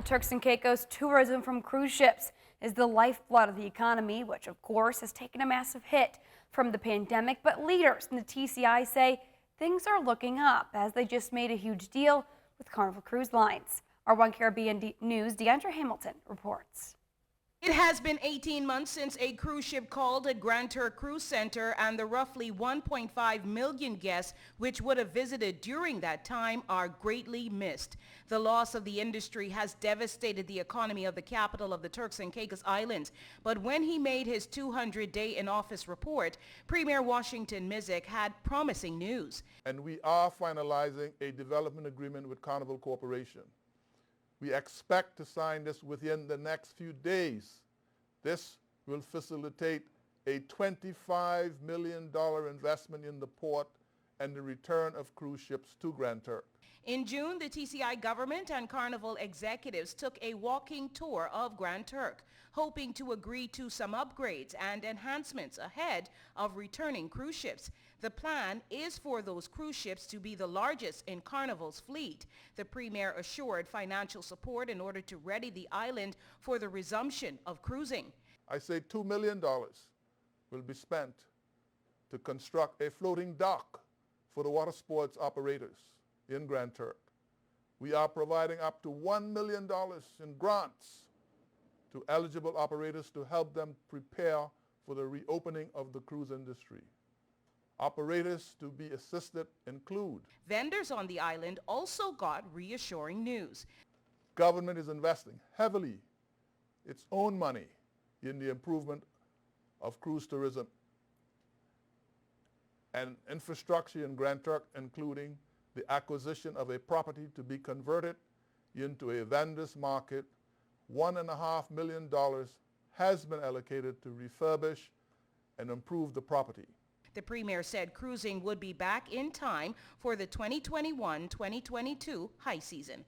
of Turks and Caicos, tourism from cruise ships is the lifeblood of the economy, which of course has taken a massive hit from the pandemic. But leaders in the TCI say things are looking up as they just made a huge deal with Carnival Cruise Lines. Our One Caribbean News' Deandra Hamilton reports. It has been 18 months since a cruise ship called at Grand Turk Cruise Center, and the roughly 1.5 million guests which would have visited during that time are greatly missed. The loss of the industry has devastated the economy of the capital of the Turks and Caicos Islands. But when he made his 200-day in-office report, Premier Washington Mizik had promising news. And we are finalizing a development agreement with Carnival Corporation. We expect to sign this within the next few days. This will facilitate a $25 million investment in the port and the return of cruise ships to Grand Turk. In June, the TCI government and Carnival executives took a walking tour of Grand Turk, hoping to agree to some upgrades and enhancements ahead of returning cruise ships. The plan is for those cruise ships to be the largest in Carnival's fleet. The Premier assured financial support in order to ready the island for the resumption of cruising. I say $2 million will be spent to construct a floating dock for the water sports operators in Grand Turk. We are providing up to $1 million in grants to eligible operators to help them prepare for the reopening of the cruise industry. Operators to be assisted include vendors on the island also got reassuring news. Government is investing heavily its own money in the improvement of cruise tourism and infrastructure in Grand Turk, including the acquisition of a property to be converted into a vendor's market. $1.5 million has been allocated to refurbish and improve the property. The Premier said cruising would be back in time for the 2021-2022 high season.